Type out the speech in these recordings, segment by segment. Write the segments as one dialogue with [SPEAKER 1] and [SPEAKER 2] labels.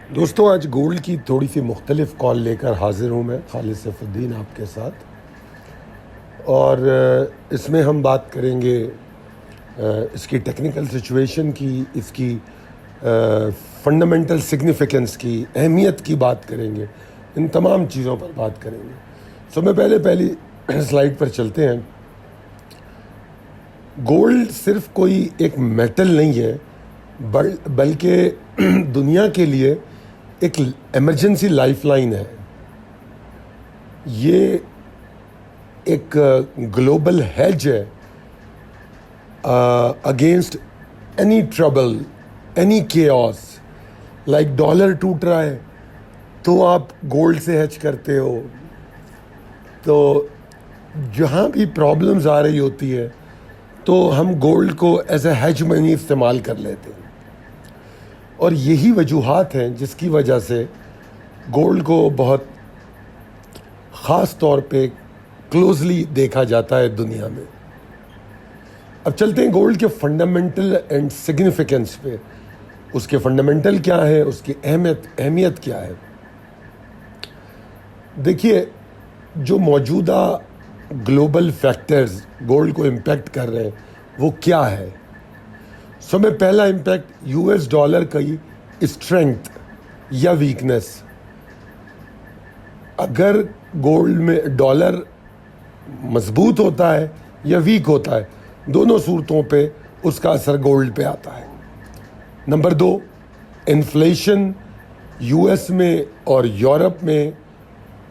[SPEAKER 1] दोस्तों, आज गोल्ड की थोड़ी सी मुख्तलिफ कॉल लेकर हाजिर हूँ मैं खालिद सैफुद्दीन आपके साथ। और इसमें हम बात करेंगे इसकी टेक्निकल सिचुएशन की, इसकी फंडामेंटल सिग्निफिकेंस की, अहमियत की बात करेंगे। इन तमाम चीज़ों पर बात करेंगे। सो मैं पहली स्लाइड पर चलते हैं। गोल्ड सिर्फ कोई एक मेटल नहीं है, बल्कि दुनिया के लिए एक इमरजेंसी लाइफलाइन है। ये एक ग्लोबल हेज है against any trouble, any chaos. Like dollar टूट रहा है तो आप गोल्ड से हेज करते हो। तो जहाँ भी प्रॉब्लम्स आ रही होती है तो हम गोल्ड को एज ए हेज मनी इस्तेमाल कर लेते हैं। और यही वजूहात हैं जिसकी वजह से गोल्ड को बहुत ख़ास तौर पे क्लोजली देखा जाता है दुनिया में। अब चलते हैं गोल्ड के फंडामेंटल एंड सिग्निफिकेंस पे। उसके फंडामेंटल क्या है, उसकी अहमियत क्या है। देखिए, जो मौजूदा ग्लोबल फैक्टर्स गोल्ड को इम्पैक्ट कर रहे हैं वो क्या है। सो में पहला इम्पैक्ट यूएस डॉलर की स्ट्रेंथ या वीकनेस। अगर गोल्ड में डॉलर मजबूत होता है या वीक होता है, दोनों सूरतों पे उसका असर गोल्ड पे आता है। नंबर 2, इन्फ्लेशन यूएस में और यूरोप में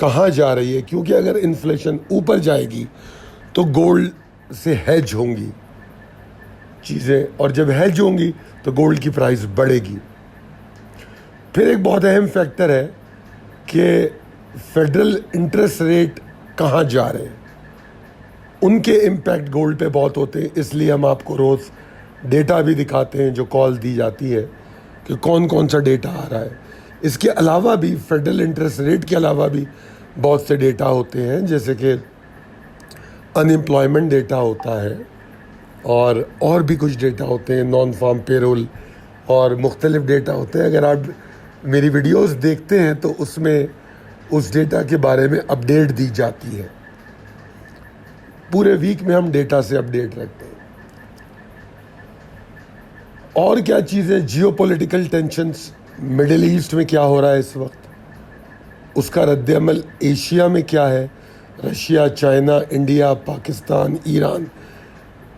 [SPEAKER 1] कहाँ जा रही है, क्योंकि अगर इन्फ्लेशन ऊपर जाएगी तो गोल्ड से हेज होंगी चीज़ें, और जब हेज होंगी तो गोल्ड की प्राइस बढ़ेगी। फिर एक बहुत अहम फैक्टर है कि फेडरल इंटरेस्ट रेट कहाँ जा रहे हैं, उनके इम्पैक्ट गोल्ड पे बहुत होते हैं। इसलिए हम आपको रोज़ डेटा भी दिखाते हैं, जो कॉल दी जाती है कि कौन कौन सा डेटा आ रहा है। इसके अलावा भी, फेडरल इंटरेस्ट रेट के अलावा भी बहुत से डेटा होते हैं, जैसे कि अनएम्प्लॉयमेंट डेटा होता है और भी कुछ डेटा होते हैं, नॉन फार्म पेरोल और मुख्तलिफ डेटा होते हैं। अगर आप मेरी वीडियोस देखते हैं तो उसमें उस डेटा के बारे में अपडेट दी जाती है। पूरे वीक में हम डेटा से अपडेट रखते हैं। और क्या चीज़ें, जियोपॉलिटिकल टेंशन्स, मिडिल ईस्ट में क्या हो रहा है इस वक्त, उसका रद्द-ए-अमल एशिया में क्या है, Russia, China, India, Pakistan, Iran,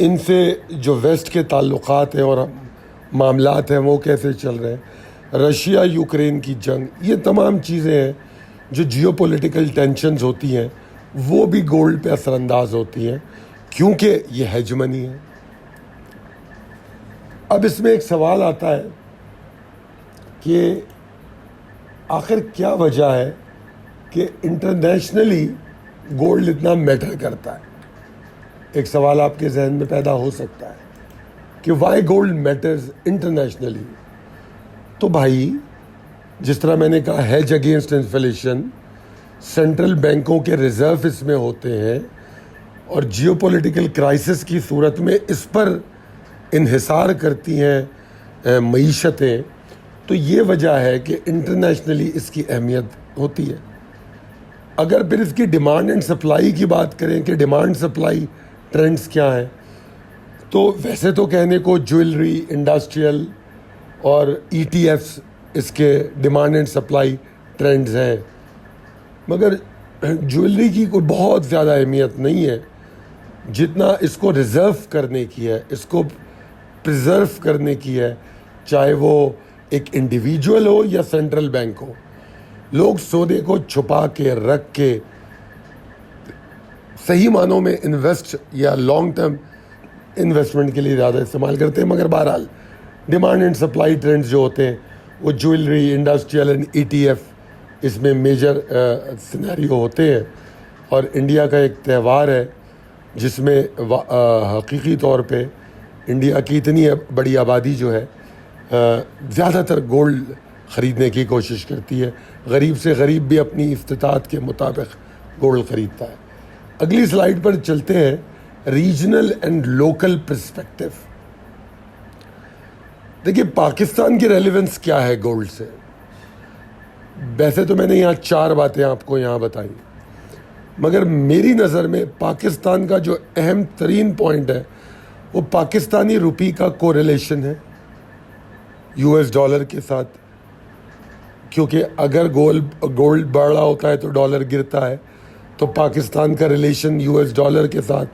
[SPEAKER 1] इनसे जो वेस्ट के ताल्लुकात हैं और मामलात हैं वो कैसे चल रहे हैं, रशिया यूक्रेन की जंग, ये तमाम चीज़ें हैं जो जियोपॉलिटिकल टेंशन्स होती हैं, वो भी गोल्ड पे असरअंदाज होती हैं, क्योंकि ये हेजमनी है। अब इसमें एक सवाल आता है कि आखिर क्या वजह है कि इंटरनेशनली गोल्ड इतना मैटर करता है। एक सवाल आपके जहन में पैदा हो सकता है कि वाई गोल्ड मैटर्स इंटरनेशनली। तो भाई, जिस तरह मैंने कहा, हेज अगेंस्ट इन्फ्लेशन, सेंट्रल बैंकों के रिजर्व इसमें होते हैं और जियोपॉलिटिकल क्राइसिस की सूरत में इस पर इन्हिसार करती हैं मईशतें। तो ये वजह है कि इंटरनेशनली इसकी अहमियत होती है। अगर फिर इसकी डिमांड एंड सप्लाई की बात करें कि डिमांड सप्लाई ट्रेंड्स क्या हैं, तो वैसे तो कहने को ज्वेलरी, इंडस्ट्रियल और ETFs इसके डिमांड एंड सप्लाई ट्रेंड्स हैं, मगर ज्वेलरी की कोई बहुत ज़्यादा अहमियत नहीं है जितना इसको रिज़र्व करने की है, इसको प्रिजर्व करने की है। चाहे वो एक इंडिविजुअल हो या सेंट्रल बैंक हो, लोग सोने को छुपा के रख के सही मानों में इन्वेस्ट या लॉन्ग टर्म इन्वेस्टमेंट के लिए ज़्यादा इस्तेमाल करते हैं। मगर बहरहाल डिमांड एंड सप्लाई ट्रेंड्स जो होते हैं वो ज्वेलरी, इंडस्ट्रियल एंड ETF इसमें मेजर सिनेरियो होते हैं। और इंडिया का एक त्यौहार है जिसमें हकीकी तौर पे इंडिया की इतनी बड़ी आबादी जो है ज़्यादातर गोल्ड ख़रीदने की कोशिश करती है। गरीब से गरीब भी अपनी इस्तिताअत के मुताबिक गोल्ड ख़रीदता है। अगली स्लाइड पर चलते हैं, रीजनल एंड लोकल पर्सपेक्टिव। देखिए, पाकिस्तान की रेलेवेंस क्या है गोल्ड से। वैसे तो मैंने यहाँ 4 बातें आपको यहाँ बताई, मगर मेरी नज़र में पाकिस्तान का जो अहम तरीन पॉइंट है वो पाकिस्तानी रुपी का कोरिलेशन है यूएस डॉलर के साथ, क्योंकि अगर गोल्ड बढ़ रहा होता है तो डॉलर गिरता है, तो पाकिस्तान का रिलेशन यूएस डॉलर के साथ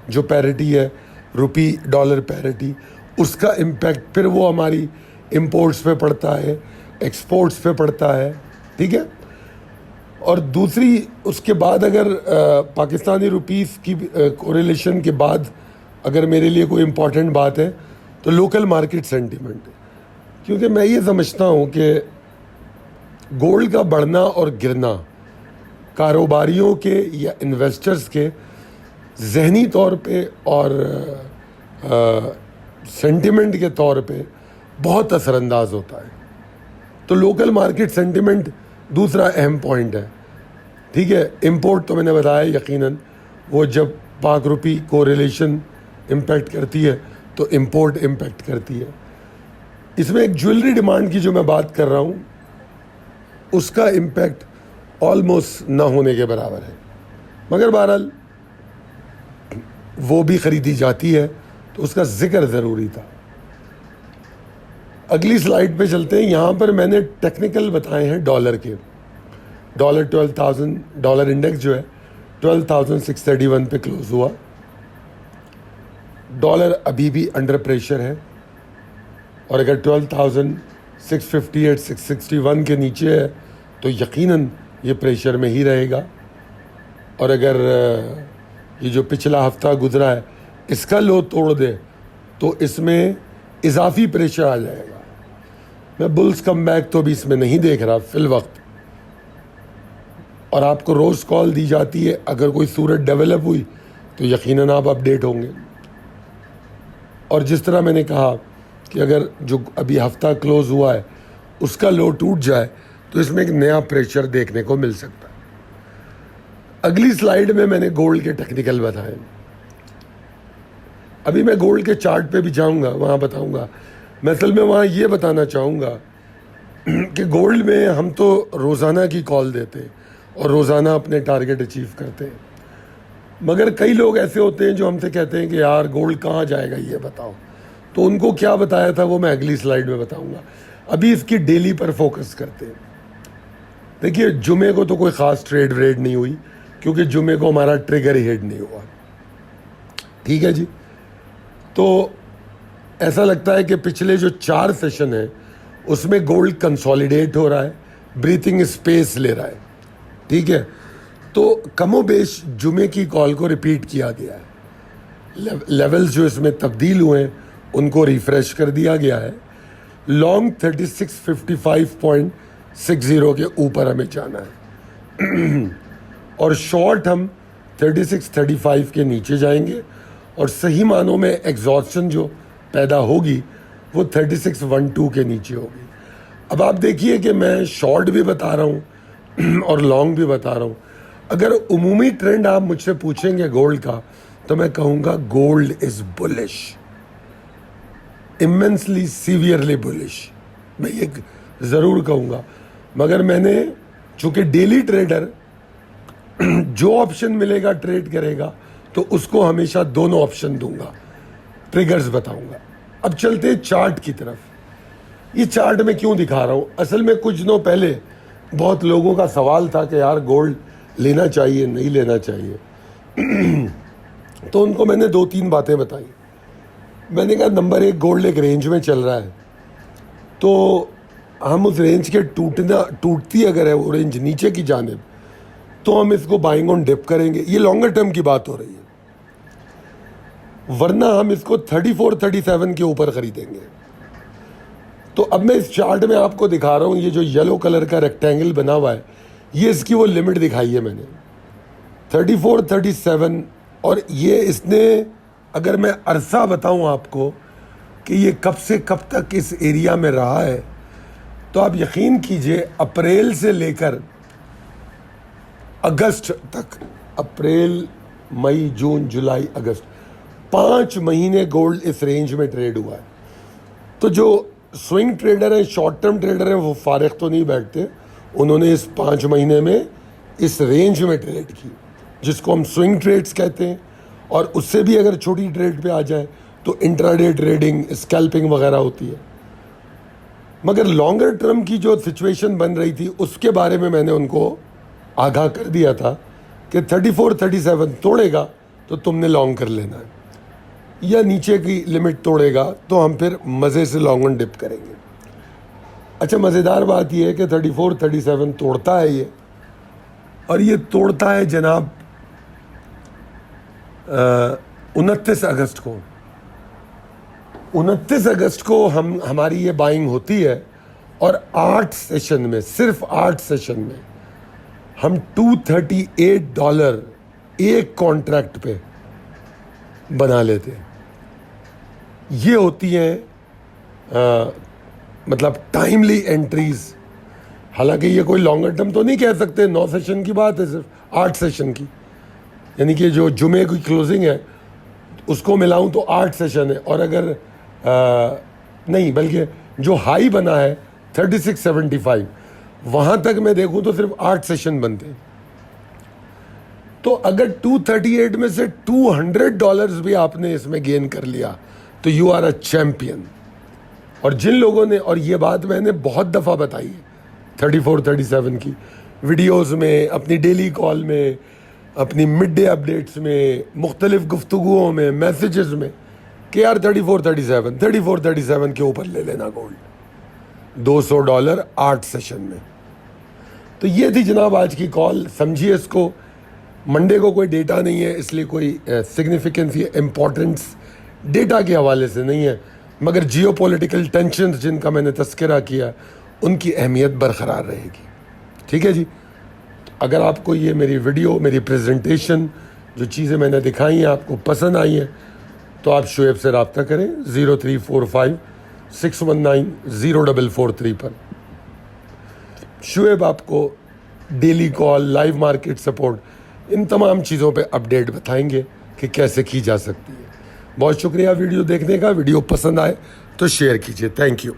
[SPEAKER 1] जो पैरिटी है, रुपी डॉलर पैरिटी, उसका इम्पैक्ट फिर वो हमारी इंपोर्ट्स पे पड़ता है, एक्सपोर्ट्स पे पड़ता है, ठीक है। और दूसरी उसके बाद अगर पाकिस्तानी रुपीस की कोरिलेशन के बाद अगर मेरे लिए कोई इम्पॉर्टेंट बात है तो लोकल मार्केट सेंटीमेंट है, क्योंकि मैं ये समझता हूँ कि गोल्ड का बढ़ना और गिरना कारोबारियों के या इन्वेस्टर्स के जहनी तौर पे और सेंटिमेंट के तौर पे बहुत असरअंदाज होता है। तो लोकल मार्केट सेंटिमेंट दूसरा अहम पॉइंट है, ठीक है। इंपोर्ट तो मैंने बताया यकीनन वो जब पाक रुपी को रिलेशन इम्पैक्ट करती है तो इंपोर्ट इम्पैक्ट करती है। इसमें एक ज्वेलरी डिमांड की जो मैं बात कर रहा हूँ उसका इम्पैक्ट ऑलमोस्ट ना होने के बराबर है, मगर बहरहाल वो भी ख़रीदी जाती है तो उसका जिक्र ज़रूरी था। अगली स्लाइड पे चलते हैं। यहाँ पर मैंने टेक्निकल बताए हैं डॉलर के। डॉलर 12,000, डॉलर इंडेक्स जो है 12,631 पे क्लोज हुआ। डॉलर अभी भी अंडर प्रेशर है और अगर 12,658, 661 के नीचे है तो यकीनन ये प्रेशर में ही रहेगा। और अगर ये जो पिछला हफ्ता गुजरा है इसका लो तोड़ दे तो इसमें इजाफी प्रेशर आ जाएगा। मैं बुल्स कम बैक तो भी इसमें नहीं देख रहा फिल वक्त, और आपको रोज़ कॉल दी जाती है। अगर कोई सूरत डेवलप हुई तो यकीनन आप अपडेट होंगे। और जिस तरह मैंने कहा कि अगर जो अभी हफ्ता क्लोज हुआ है उसका लो टूट जाए तो इसमें एक नया प्रेशर देखने को मिल सकता है। अगली स्लाइड में मैंने गोल्ड के टेक्निकल बताए। अभी मैं गोल्ड के चार्ट पे भी जाऊंगा, वहाँ बताऊंगा। मैं असल में वहाँ ये बताना चाहूँगा कि गोल्ड में हम तो रोज़ाना की कॉल देते हैं और रोज़ाना अपने टारगेट अचीव करते हैं, मगर कई लोग ऐसे होते हैं जो हमसे कहते हैं कि यार गोल्ड कहाँ जाएगा ये बताओ। तो उनको क्या बताया था वो मैं अगली स्लाइड में बताऊंगा। अभी इसकी डेली पर फोकस करते हैं। देखिए जुमे को तो कोई ख़ास ट्रेड व्रेड नहीं हुई क्योंकि जुमे को हमारा ट्रिगर हिट नहीं हुआ, ठीक है जी। तो ऐसा लगता है कि पिछले जो 4 सेशन है उसमें गोल्ड कंसोलिडेट हो रहा है, ब्रीथिंग स्पेस ले रहा है, ठीक है। तो कमोबेश जुमे की कॉल को रिपीट किया गया है। लेवल्स जो इसमें तब्दील हुए हैं उनको रिफ्रेश कर दिया गया है। लॉन्ग 3655.60 के ऊपर हमें जाना है और शॉर्ट हम 3635 के नीचे जाएंगे और सही मानों में एग्जॉस्शन जो पैदा होगी वो 3612 के नीचे होगी। अब आप देखिए कि मैं शॉर्ट भी बता रहा हूँ और लॉन्ग भी बता रहा हूँ। अगर उमूमी ट्रेंड आप मुझसे पूछेंगे गोल्ड का तो मैं कहूँगा gold is bullish, immensely severely bullish, मैं ये ज़रूर कहूँगा। मगर मैंने चूँकि डेली ट्रेडर जो ऑप्शन मिलेगा ट्रेड करेगा तो उसको हमेशा दोनों ऑप्शन दूंगा, ट्रिगर्स बताऊंगा। अब चलते हैं चार्ट की तरफ। ये चार्ट मैं क्यों दिखा रहा हूँ, असल में कुछ दिनों पहले बहुत लोगों का सवाल था कि यार गोल्ड लेना चाहिए नहीं लेना चाहिए तो उनको मैंने 2-3 बातें बताई। मैंने कहा नंबर 1, गोल्ड एक रेंज में चल रहा है तो हम उस रेंज के टूटती अगर है वो रेंज नीचे की जानिब तो हम इसको बाइंग ऑन डिप करेंगे। ये लॉन्गर टर्म की बात हो रही है, वरना हम इसको 34-37 के ऊपर खरीदेंगे। तो अब मैं इस चार्ट में आपको दिखा रहा हूँ, ये जो येलो कलर का रेक्टेंगल बना हुआ है ये इसकी वो लिमिट दिखाई है मैंने 34-37। और ये इसने अगर मैं अरसा बताऊँ आपको कि ये कब से कब तक इस एरिया में रहा है तो आप यकीन कीजिए अप्रैल से लेकर अगस्त तक, अप्रैल मई जून जुलाई अगस्त 5 महीने गोल्ड इस रेंज में ट्रेड हुआ है। तो जो स्विंग ट्रेडर हैं, शॉर्ट टर्म ट्रेडर हैं, वो फारिग तो नहीं बैठते, उन्होंने इस 5 महीने में इस रेंज में ट्रेड की, जिसको हम स्विंग ट्रेड्स कहते हैं, और उससे भी अगर छोटी ट्रेड पे आ जाए तो इंट्राडे ट्रेडिंग, स्कैल्पिंग वगैरह होती है। मगर लॉन्गर टर्म की जो सिचुएशन बन रही थी उसके बारे में मैंने उनको आगाह कर दिया था कि 34-37 तोड़ेगा तो तुमने लॉन्ग कर लेना है, या नीचे की लिमिट तोड़ेगा तो हम फिर मज़े से लॉन्ग ऑन डिप करेंगे। अच्छा, मज़ेदार बात यह है कि 34-37 तोड़ता है ये, और ये तोड़ता है जनाब 29 अगस्त को। 29 अगस्त को हमारी ये बाइंग होती है, और 8 सेशन में, सिर्फ 8 सेशन में हम $238 एक कॉन्ट्रैक्ट पे बना लेते हैं। ये होती हैं मतलब टाइमली एंट्रीज। हालांकि ये कोई लॉन्गर टर्म तो नहीं कह सकते, 9 सेशन की बात है, सिर्फ 8 सेशन की, यानी कि जो जुमे की क्लोजिंग है उसको मिलाऊं तो 8 सेशन है, और अगर नहीं बल्कि जो हाई बना है 3675 वहाँ तक मैं देखूं तो सिर्फ 8 सेशन बनते हैं। तो अगर 238 में से $200 भी आपने इसमें गेन कर लिया तो यू आर अ चैम्पियन। और जिन लोगों ने, और ये बात मैंने बहुत दफ़ा बताई है 34-37 की वीडियोज़ में, अपनी डेली कॉल में, अपनी मिड डे अपडेट्स में, मुख्तलिफ गुफ्तगुओं में, मैसेजेस में, कि यार 34-37 के ऊपर ले लेना गोल्ड, $200 8 सेशन में। तो ये थी जनाब आज की कॉल। समझिए इसको, मंडे को कोई डेटा नहीं है इसलिए कोई सिग्निफिकेंस या इम्पोर्टेंस डेटा के हवाले से नहीं है, मगर जियोपॉलिटिकल टेंशन जिनका मैंने तस्करा किया उनकी अहमियत बरकरार रहेगी। ठीक है जी। अगर आपको ये मेरी वीडियो, मेरी प्रेजेंटेशन, जो चीज़ें मैंने दिखाई हैं आपको पसंद आई हैं तो आप शुएब से रब्ता करें 0345-619-0443 पर। शुएब आपको daily call, live market support, इन तमाम चीज़ों पे अपडेट बताएंगे कि कैसे की जा सकती है। बहुत शुक्रिया वीडियो देखने का। वीडियो पसंद आए तो शेयर कीजिए। Thank you.